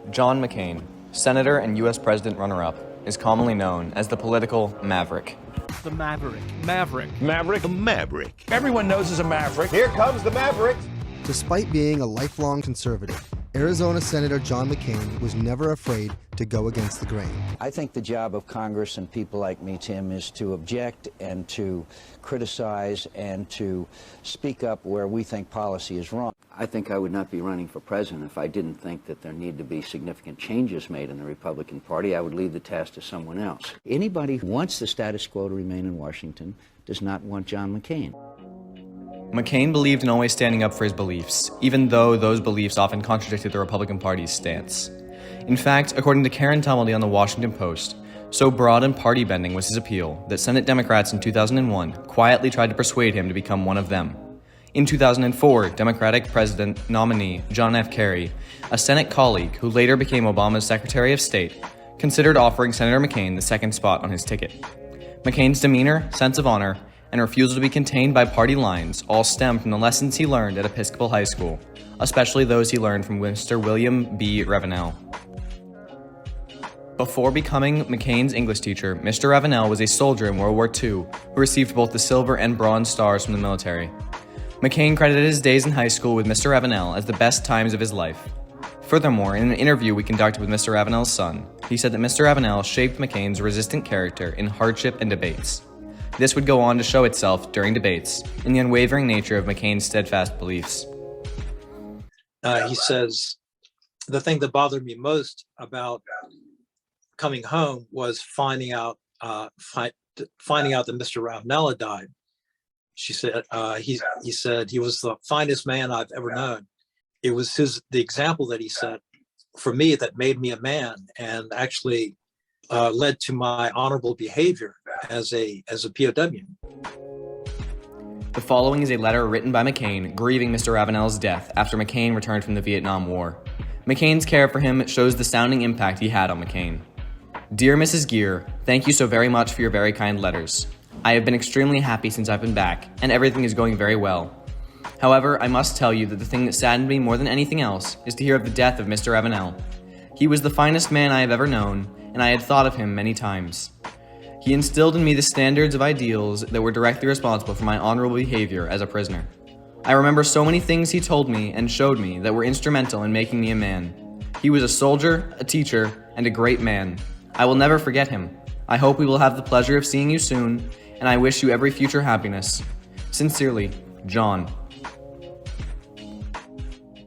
John McCain, Senator and U.S. President runner-up, is commonly known as the political maverick. The Maverick. Maverick. Maverick. The Maverick. Everyone knows he's a maverick. Here comes the Maverick. Despite being a lifelong conservative, Arizona Senator John McCain was never afraid to go against the grain. I think the job of Congress and people like me, Tim, is to object and to criticize and to speak up where we think policy is wrong. I think I would not be running for president if I didn't think that there need to be significant changes made in the Republican Party. I would leave the task to someone else. Anybody who wants the status quo to remain in Washington does not want John McCain. McCain believed in always standing up for his beliefs, even though those beliefs often contradicted the Republican Party's stance. In fact, according to Karen Tumblety on the Washington Post, so broad and party-bending was his appeal that Senate Democrats in 2001 quietly tried to persuade him to become one of them. In 2004, Democratic President nominee John F. Kerry, a Senate colleague who later became Obama's Secretary of State, considered offering Senator McCain the second spot on his ticket. McCain's demeanor, sense of honor, and refusal to be contained by party lines all stem from the lessons he learned at Episcopal High School, especially those he learned from Mr. William B. Ravenel. Before becoming McCain's English teacher, Mr. Ravenel was a soldier in World War II who received both the Silver and Bronze Stars from the military. McCain credited his days in high school with Mr. Ravenel as the best times of his life. Furthermore, in an interview we conducted with Mr. Ravenel's son, he said that Mr. Ravenel shaped McCain's resistant character in hardship and debates. This would go on to show itself during debates in the unwavering nature of McCain's steadfast beliefs. He says, the thing that bothered me most about coming home was finding out that Mr. Ravenel had died. She said, he said he was the finest man I've ever known. It was the example that he set for me that made me a man and actually led to my honorable behavior as a POW. The following is a letter written by McCain grieving Mr. Ravenel's death after McCain returned from the Vietnam War. McCain's care for him shows the sounding impact he had on McCain. Dear Mrs. Gear, thank you so very much for your very kind letters. I have been extremely happy since I've been back, and everything is going very well. However, I must tell you that the thing that saddened me more than anything else is to hear of the death of Mr. Ravenel. He was the finest man I have ever known, and I had thought of him many times. He instilled in me the standards of ideals that were directly responsible for my honorable behavior as a prisoner. I remember so many things he told me and showed me that were instrumental in making me a man. He was a soldier, a teacher, and a great man. I will never forget him. I hope we will have the pleasure of seeing you soon, and I wish you every future happiness. Sincerely, John.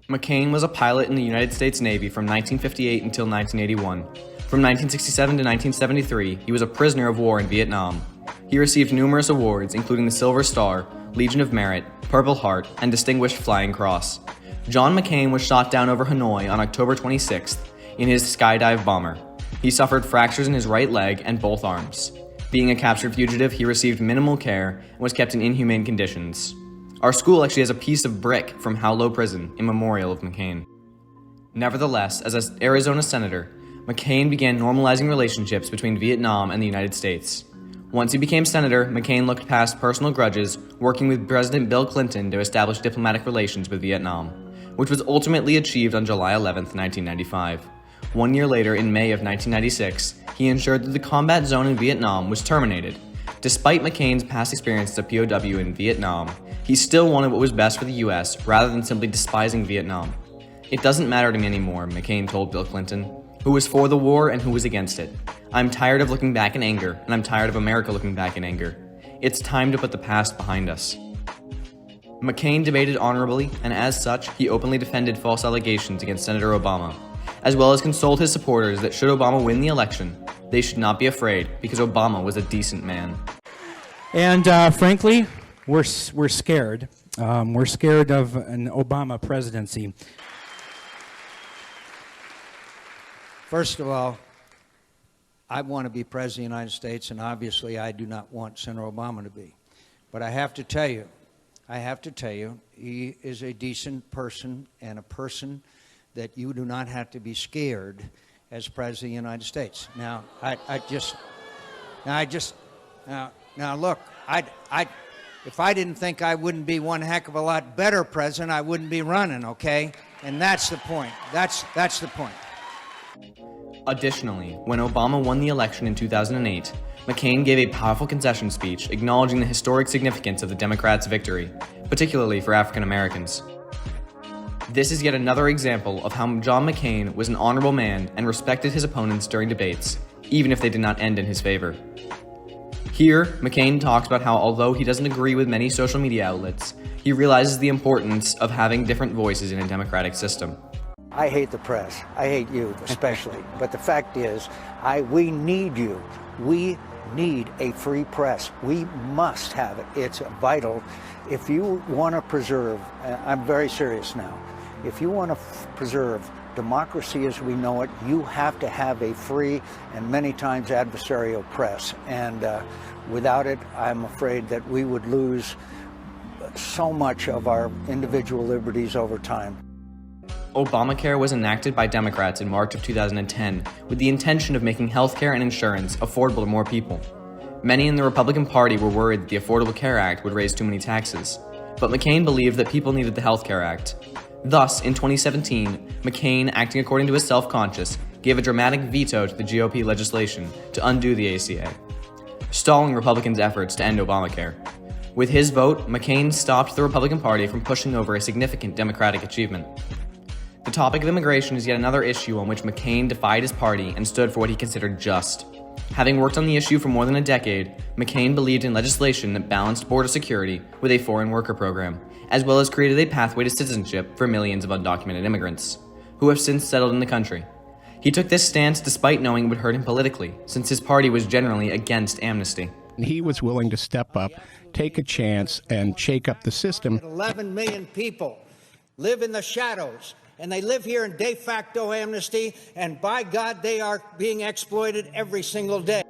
McCain was a pilot in the United States Navy from 1958 until 1981. From 1967 to 1973, he was a prisoner of war in Vietnam. He received numerous awards, including the Silver Star, Legion of Merit, Purple Heart, and Distinguished Flying Cross. John McCain was shot down over Hanoi on October 26th in his skydive bomber. He suffered fractures in his right leg and both arms. Being a captured fugitive, he received minimal care and was kept in inhumane conditions. Our school actually has a piece of brick from Howlow Prison in memorial of McCain. Nevertheless, as an Arizona senator, McCain began normalizing relationships between Vietnam and the United States. Once he became senator, McCain looked past personal grudges, working with President Bill Clinton to establish diplomatic relations with Vietnam, which was ultimately achieved on July 11, 1995. 1 year later, in May of 1996, he ensured that the combat zone in Vietnam was terminated. Despite McCain's past experience as a POW in Vietnam, he still wanted what was best for the U.S. rather than simply despising Vietnam. It doesn't matter to me anymore, McCain told Bill Clinton, who was for the war and who was against it. I'm tired of looking back in anger, and I'm tired of America looking back in anger. It's time to put the past behind us. McCain debated honorably, and as such, he openly defended false allegations against Senator Obama, as well as consoled his supporters that should Obama win the election, they should not be afraid, because Obama was a decent man. And frankly, we're scared. We're scared of an Obama presidency. First of all, I want to be president of the United States, and obviously I do not want Senator Obama to be. But I have to tell you, he is a decent person and a person that you do not have to be scared as president of the United States. Now, look, if I didn't think I wouldn't be one heck of a lot better president, I wouldn't be running, okay? And that's the point. That's the point. Additionally, when Obama won the election in 2008, McCain gave a powerful concession speech acknowledging the historic significance of the Democrats' victory, particularly for African Americans. This is yet another example of how John McCain was an honorable man and respected his opponents during debates, even if they did not end in his favor. Here, McCain talks about how although he doesn't agree with many social media outlets, he realizes the importance of having different voices in a democratic system. I hate the press. I hate you especially. But the fact is, we need you. We need a free press. We must have it. It's vital. If you want to preserve, I'm very serious now, if you want to preserve democracy as we know it, you have to have a free and many times adversarial press. And without it, I'm afraid that we would lose so much of our individual liberties over time. Obamacare was enacted by Democrats in March of 2010 with the intention of making healthcare and insurance affordable to more people. Many in the Republican Party were worried that the Affordable Care Act would raise too many taxes, but McCain believed that people needed the Healthcare Act. Thus, in 2017, McCain, acting according to his self-conscious, gave a dramatic veto to the GOP legislation to undo the ACA, stalling Republicans' efforts to end Obamacare. With his vote, McCain stopped the Republican Party from pushing over a significant Democratic achievement. The topic of immigration is yet another issue on which McCain defied his party and stood for what he considered just. Having worked on the issue for more than a decade, McCain believed in legislation that balanced border security with a foreign worker program, as well as created a pathway to citizenship for millions of undocumented immigrants, who have since settled in the country. He took this stance despite knowing it would hurt him politically, since his party was generally against amnesty. He was willing to step up, take a chance, and shake up the system. 11 million people live in the shadows, and they live here in de facto amnesty, and by God, they are being exploited every single day.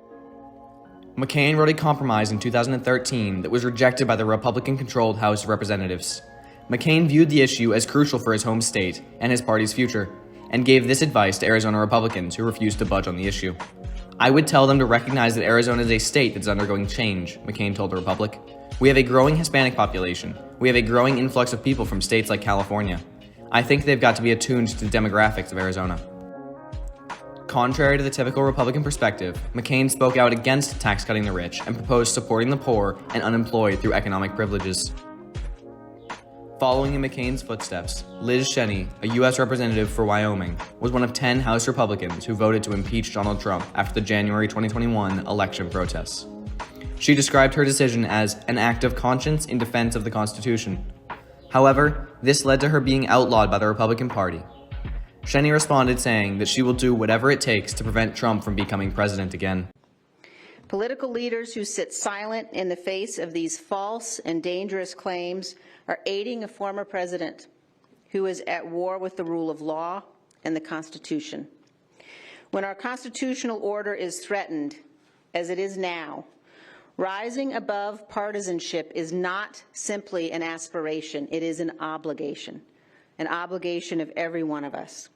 McCain wrote a compromise in 2013 that was rejected by the Republican-controlled House of Representatives. McCain viewed the issue as crucial for his home state and his party's future, and gave this advice to Arizona Republicans who refused to budge on the issue. "I would tell them to recognize that Arizona is a state that's undergoing change," McCain told the Republic. "We have a growing Hispanic population. We have a growing influx of people from states like California. I think they've got to be attuned to the demographics of Arizona." Contrary to the typical Republican perspective, McCain spoke out against tax cutting the rich and proposed supporting the poor and unemployed through economic privileges. Following in McCain's footsteps, Liz Cheney, a U.S. representative for Wyoming, was one of 10 House Republicans who voted to impeach Donald Trump after the January 2021 election protests. She described her decision as an act of conscience in defense of the Constitution. However, this led to her being outlawed by the Republican Party. Cheney responded saying that she will do whatever it takes to prevent Trump from becoming president again. Political leaders who sit silent in the face of these false and dangerous claims are aiding a former president who is at war with the rule of law and the Constitution. When our constitutional order is threatened, as it is now, rising above partisanship is not simply an aspiration, it is an obligation of every one of us.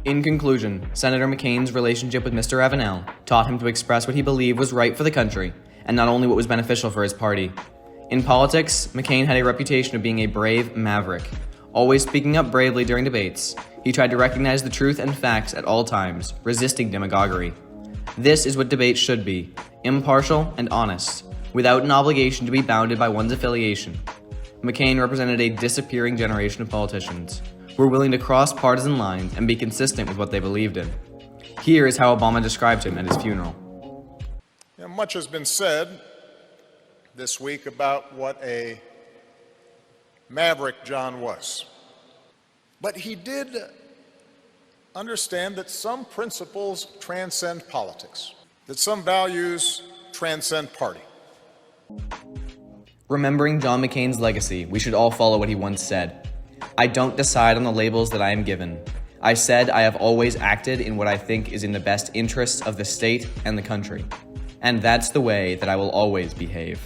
In conclusion, Senator McCain's relationship with Mr. Ravenel taught him to express what he believed was right for the country, and not only what was beneficial for his party. In politics, McCain had a reputation of being a brave maverick. Always speaking up bravely during debates, he tried to recognize the truth and facts at all times, resisting demagoguery. This is what debates should be, impartial and honest, without an obligation to be bounded by one's affiliation. McCain represented a disappearing generation of politicians who were willing to cross partisan lines and be consistent with what they believed in. Here is how Obama described him at his funeral. Much has been said this week about what a maverick John was. But he did understand that some principles transcend politics, that some values transcend party. Remembering John McCain's legacy, we should all follow what he once said. "I don't decide on the labels that I am given. I said I have always acted in what I think is in the best interests of the state and the country. And that's the way that I will always behave."